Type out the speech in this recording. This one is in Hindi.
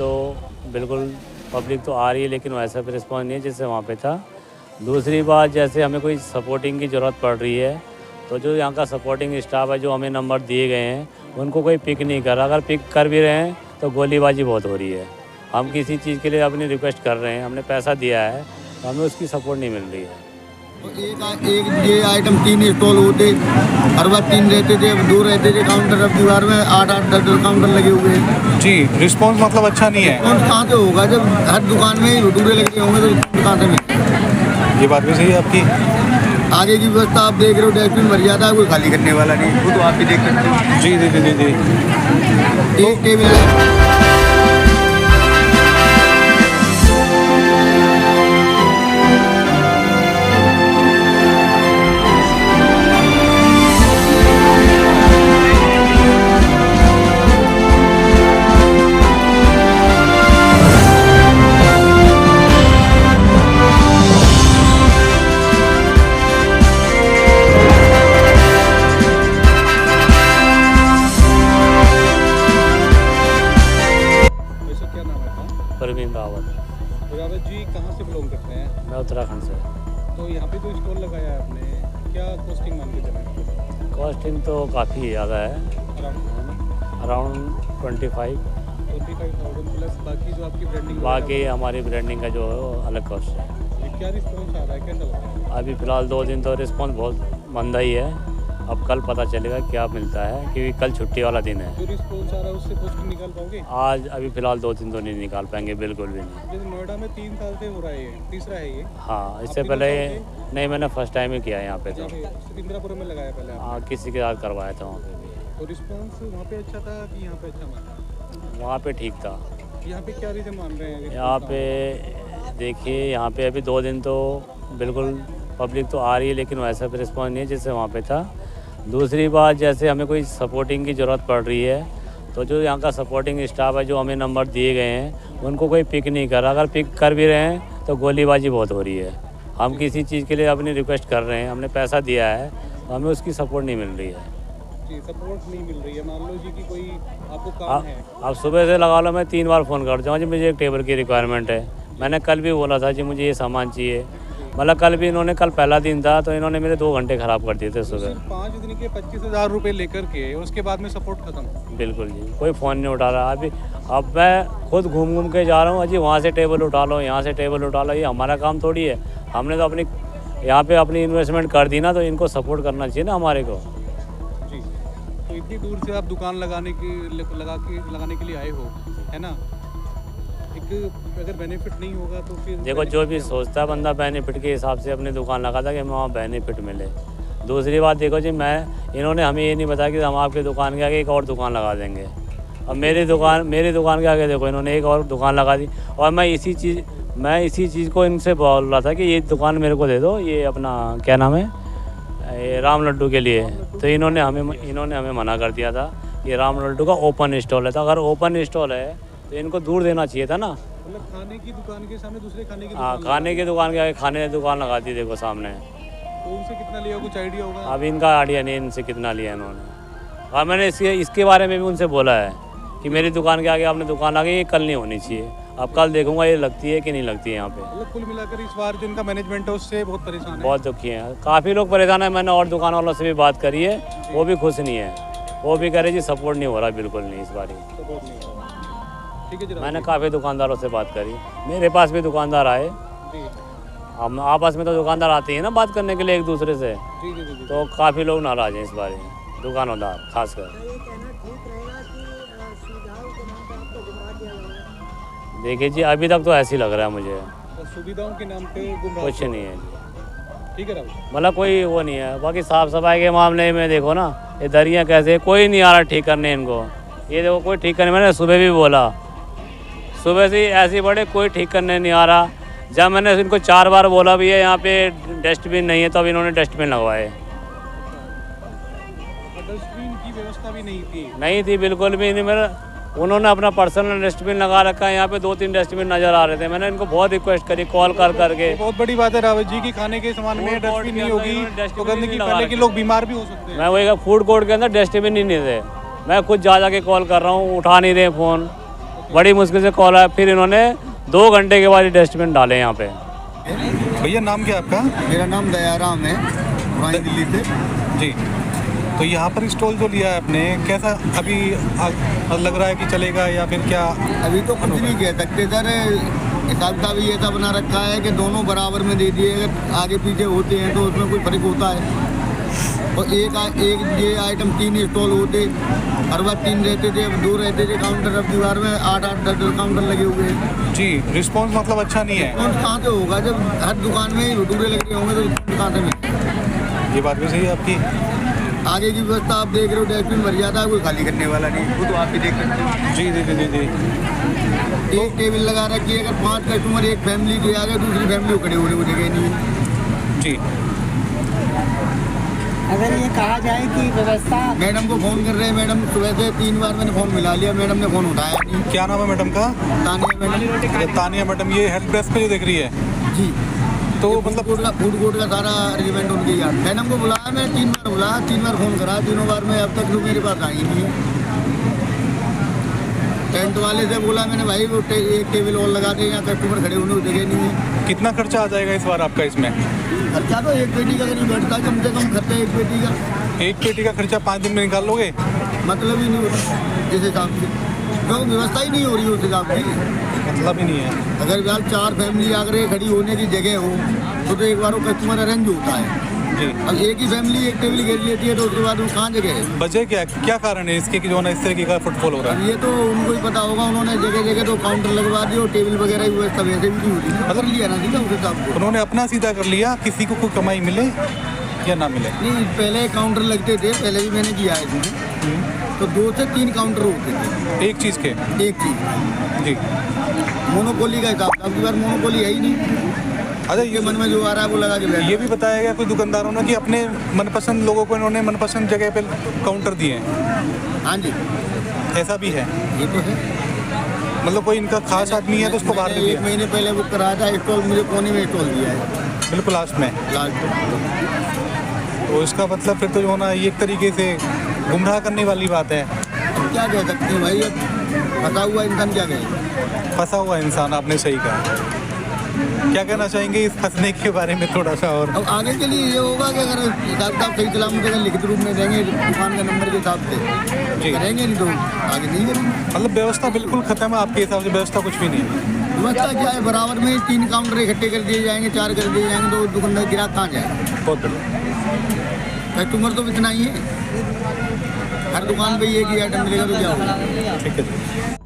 तो बिल्कुल पब्लिक तो आ रही है, लेकिन वैसा भी रिस्पॉन्स नहीं है जैसे वहाँ पे था। दूसरी बात, जैसे हमें कोई सपोर्टिंग की ज़रूरत पड़ रही है तो जो यहाँ का सपोर्टिंग स्टाफ है, जो हमें नंबर दिए गए हैं, उनको कोई पिक नहीं कर रहा। अगर पिक कर भी रहे हैं तो गोलीबाजी बहुत हो रही है। हम किसी चीज़ के लिए अपनी रिक्वेस्ट कर रहे हैं, हमने पैसा दिया है तो हमें उसकी सपोर्ट नहीं मिल रही है। एक ये आइटम 3 स्टॉल होते, हर बार 3 रहते थे, अब 2 रहते थे काउंटर। अब दीवार में 8-8 10 काउंटर लगे हुए हैं। जी, रिस्पांस मतलब अच्छा नहीं है। रिस्पॉन्स कहाँ से होगा जब हर दुकान में ही भटूरे लगे होंगे, तो रिस्पॉन्स कहाँ से मिलेगा? ये बात भी सही है आपकी। आगे की व्यवस्था आप देख रहे हो, डस्टबिन भर जाता है, कोई खाली करने वाला नहीं, वो तो आप भी देख सकते हो। जी जी जी जी जी। एक टेबल परवीन रावत। रावत जी कहाँ से बिलोंग करते हैं? मैं उत्तराखंड से। तो यहाँ पे जो स्टॉल लगाया है आपने, क्या कॉस्टिंग मान के चलें? कॉस्टिंग तो काफ़ी ज़्यादा है, अराउंड 25 प्लस बाकी जो आपकी ब्रांडिंग, बाकी हमारी ब्रांडिंग का जो है वो अलग कॉस्ट है। क्या रिस्पॉन्स आ रहा है, कैसा लग रहा है? अभी फ़िलहाल 2 दिन तो रिस्पॉन्स बहुत मंदा ही है। अब कल पता चलेगा क्या मिलता है, क्योंकि कल छुट्टी वाला दिन है। जो रिस्पॉन्स आ रहा है उससे कॉस्टिंग निकाल पाओगे? आज अभी फ़िलहाल 2 दिन तो नहीं निकाल पाएंगे, बिल्कुल भी नहीं। जैसे नोएडा में 3 साल से हो रहा है, ये तीसरा है ये। हाँ, इससे पहले नहीं, मैंने फर्स्ट टाइम ही किया है यहाँ पे। तो सिकंदरापुर में लगाया पहले आपने? हाँ, किसी के साथ करवाया था वहाँ पे भी। तो रिस्पॉन्स वहाँ पे अच्छा था कि यहाँ पे अच्छा माना? वहाँ पे ठीक था। यहाँ पे क्या रीज़न मान रहे हैं? यहाँ पे देखिए, यहाँ पे अभी 2 दिन तो बिल्कुल पब्लिक तो आ रही है, लेकिन वैसा भी रिस्पॉन्स नहीं है जैसे वहाँ पे था। दूसरी बात, जैसे हमें कोई सपोर्टिंग की ज़रूरत पड़ रही है तो जो यहाँ का सपोर्टिंग स्टाफ है, जो हमें नंबर दिए गए हैं, उनको कोई पिक नहीं कर रहा। अगर पिक कर भी रहे हैं तो गोलीबाजी बहुत हो रही है। हम किसी चीज़ के लिए अपनी रिक्वेस्ट कर रहे हैं, हमने पैसा दिया है तो हमें उसकी सपोर्ट नहीं मिल रही है। जी, सपोर्ट नहीं मिल रही है। मान लो जी कि कोई आपको काम है, अब सुबह से लगा लो, मैं 3 बार फ़ोन करता हूँ जी मुझे एक टेबल की रिक्वायरमेंट है। मैंने कल भी बोला था जी मुझे ये सामान चाहिए, मतलब कल भी इन्होंने, कल पहला दिन था तो इन्होंने मेरे 2 घंटे ख़राब कर दिए थे सुबह। 5 दिन के 25,000 रुपये लेकर के उसके बाद में सपोर्ट खत्म। बिल्कुल जी, कोई फ़ोन नहीं उठा रहा। अभी अब मैं खुद घूम घूम के जा रहा हूँ, अजी वहाँ से टेबल उठा लो, यहाँ से टेबल उठा लो, ये हमारा काम थोड़ी है। हमने तो अपनी यहाँ पे अपनी इन्वेस्टमेंट कर दी ना, तो इनको सपोर्ट करना चाहिए ना हमारे को। जी, तो इतनी दूर से आप दुकान लगाने के लिए आए हो, है ना? एक अगर बेनिफिट नहीं होगा तो फिर देखो, जो भी सोचता है बंदा बेनिफिट के हिसाब से अपनी दुकान लगाता कि हमें वहाँ बेनिफिट मिले। दूसरी बात देखो जी, इन्होंने हमें ये नहीं बताया कि हम आपकी दुकान के आगे एक और दुकान लगा देंगे। अब मेरी दुकान के आगे देखो, इन्होंने एक और दुकान लगा दी। और मैं इसी चीज़ को इनसे बोल रहा था कि ये दुकान मेरे को दे दो, ये अपना क्या नाम है, ये राम लड्डू के लिए। तो इन्होंने हमें मना कर दिया था कि राम लड्डू का ओपन स्टॉल है। तो अगर ओपन स्टॉल है तो इनको दूर देना चाहिए था ना। मतलब खाने की दुकान के सामने दूसरे खाने की हाँ, दुकान खाने की दुकान के आगे खाने की दुकान लगा दी, देखो सामने। तो उनसे कितना लिया, कुछ आइडिया होगा? अब इनका आइडिया नहीं इनसे कितना लिया इन्होंने। और मैंने इसके बारे में भी उनसे बोला है कि मेरी दुकान के आगे आपने दुकान लगी, ये कल नहीं होनी चाहिए। अब कल देखूंगा ये लगती है कि नहीं लगती है यहाँ पे। मतलब कुल मिलाकर इस बार जो इनका मैनेजमेंट है उससे बहुत परेशान है, बहुत दुखी हैं, काफ़ी लोग परेशान हैं। मैंने और दुकान वालों से भी बात करी है, वो भी खुश नहीं है। वो भी कह रहे जी सपोर्ट नहीं हो रहा, बिल्कुल नहीं इस बार। सपोर्ट नहीं हो रहा। ठीक है जी, मैंने काफ़ी दुकानदारों से बात करी, मेरे पास भी दुकानदार आए। जी हम आपस में तो दुकानदार आते हैं ना बात करने के लिए एक दूसरे से, जी जी जी। तो काफ़ी लोग नाराज़ हैं इस बारे में, दुकानदार खासकर। देखिए जी, अभी तक तो ऐसे ही लग रहा है मुझे, तो सुविधाओं के नाम पे गुमराह कुछ नहीं है जी। ठीक है राहुल। मतलब कोई वो नहीं है। बाकी साफ़ सफाई के मामले में देखो ना, ये दरियाँ कैसे, कोई नहीं आ रहा ठीक करने इनको। ये देखो कोई ठीक करने, मैंने सुबह भी बोला, सुबह से ऐसे बड़े कोई ठीक करने नहीं आ रहा। जब मैंने इनको 4 बार बोला भी है यहाँ पे डस्टबिन नहीं है, तो अब इन्होंने डस्टबिन लगवाए। डस्टबिन की व्यवस्था भी नहीं थी, बिल्कुल भी नहीं। मेरा उन्होंने अपना पर्सनल डस्टबिन लगा रखा है। यहाँ पे 2-3 डस्टबिन नज़र आ रहे थे। मैंने इनको बहुत रिक्वेस्ट करी कॉल कर करके। बहुत बड़ी बात है रावत जी की खाने के सामान में डस्टबिन नहीं होगी तो गंदगी फैलने के लोग बीमार भी हो सकते हैं। मैं वही फूड कोर्ट के अंदर डस्टबिन ही नहीं थे। मैं खुद जा के कॉल कर रहा हूँ, उठा नहीं रहे फ़ोन। बड़ी मुश्किल से कॉल आया, फिर इन्होंने 2 घंटे के बाद डस्टबिन डाले यहाँ पे। भैया नाम क्या है आपका? मेरा नाम दयाराम है, पुरानी दिल्ली से। जी, तो यहाँ पर स्टॉल जो लिया है आपने, कैसा अभी लग रहा है कि चलेगा या फिर क्या? अभी तो कुछ नहीं कह सकते सर, हिसाब किताब ही ऐसा बना रखा है कि दोनों बराबर में दे दिए, अगर आगे पीछे होते हैं तो उसमें कोई फर्क होता है। और एक ये आइटम 3 स्टॉल होते, हर बार 3 रहते थे, अब 2 रहते थे काउंटर। अब दीवार में 8-8 10 काउंटर लगे हुए हैं। जी, रिस्पॉन्स मतलब अच्छा नहीं है। रिस्पॉन्स कहाँ से होगा जब हर दुकान में ही भटूरे लगे होंगे, तो रिस्पॉन्स कहाँ से मिलेगा? ये बात भी सही है आपकी। आगे की व्यवस्था आप देख रहे हो, डस्टबिन भर जाता है, कोई खाली करने वाला नहीं, वो तो आप भी देख सकते हो। जी जी जी जी जी। एक टेबल लगा रखी है, अगर 5 कस्टमर एक फैमिली के आगे, दूसरी फैमिली को खड़े होने को जगह नहीं है। जी, अगर ये कहा जाए कि व्यवस्था, मैडम को फ़ोन कर रहे हैं, मैडम सुबह से 3 बार मैंने फ़ोन मिला लिया, मैडम ने फ़ोन उठाया नहीं। क्या नाम है मैडम का? तानिया मैडम। तानिया मैडम, ये हेल्प डेस्क पे जो देख रही है, जी, तो ये मतलब फूड कोर्ट का सारा अरेंजमेंट उनके याद। मैडम को बुलाया, मैं 3 बार बुलाया, 3 बार फ़ोन करा, तीनों बार में अब तक लोग मेरे पास आई नहीं है। टेंट वाले से बोला मैंने, भाई वो एक टेबल और लगा दे, यहाँ कस्टमर खड़े होने को जगह नहीं है। कितना खर्चा आ जाएगा इस बार आपका इसमें? खर्चा तो एक पेटी का नहीं बैठता, कम से कम खर्चा एक पेटी का। एक पेटी का खर्चा 5 दिन में निकाल लोगे? मतलब ही नहीं होता जिस हिसाब से, क्यों व्यवस्था ही नहीं हो रही उस हिसाब से। मतलब ही नहीं है। अगर यार 4 फैमिली आकर खड़ी होने की जगह हो तो एक बार वो कस्टमर अरेंज होता है। जी, अब एक ही फैमिली एक टेबल घेर लेती है, तो उसके बाद वो कहाँ जगह है? वजह क्या कारण है इसके कि जो है ना इस तरीके का फुटफॉल हो रहा अब है? ये तो उनको ही पता होगा, उन्होंने जगह जगह तो काउंटर लगवा दिए और टेबल वगैरह की व्यवस्था वैसे भी नहीं होती, मतलब लिया ना सीधा उस हिसाब से। उन्होंने अपना सीधा कर लिया, किसी को कोई कमाई मिले या ना मिले। नहीं, पहले काउंटर लगते थे, पहले भी मैंने किया है इसमें, तो 2 से 3 काउंटर होते थे एक चीज़ के। एक चीज़। जी, मोनोपोली का हिसाब था, अब की बार मोनोपोली है ही नहीं। अच्छा, ये मन में जो आ रहा है वो लगा के बैठ। ये भी बताया गया कुछ दुकानदारों ने कि अपने मनपसंद लोगों को इन्होंने मनपसंद जगह पे काउंटर दिए हैं। हाँ जी, ऐसा भी है? ये तो है। मतलब कोई इनका खास आदमी है तो उसको बाहर दे मैंने 1 दिया? महीने पहले बुक कराया था स्टॉल, मुझे कोने में स्टॉल दिया है बिल्कुल लास्ट में। लास्ट। तो इसका मतलब फिर तो जो होना ये एक तरीके से गुमराह करने वाली बात है। क्या कह सकते हैं भाई, अब फंसा हुआ इंसान क्या कहे? फंसा हुआ इंसान, आपने सही कहा। क्या कहना चाहेंगे इस फंसने के बारे में थोड़ा सा? और अब आगे के लिए ये होगा कि अगर हिसाब किताब सही सलामत अगर लिखित रूप में देंगे दुकान का नंबर के हिसाब से जी। करेंगे, नहीं तो आगे नहीं करेंगे। मतलब व्यवस्था बिल्कुल खत्म है आपके हिसाब से? व्यवस्था कुछ भी नहीं है? व्यवस्था क्या है, बराबर में 3 काउंटर इकट्ठे कर दिए जाएंगे, 4 कर दिए जाएंगे, तो दुकानदार गिराक कहाँ जाएगा? बहुत बढ़िया। कस्टमर तो इतना ही है, हर दुकान पे एक ही आइटम मिलेगा तो क्या होगा? ठीक है।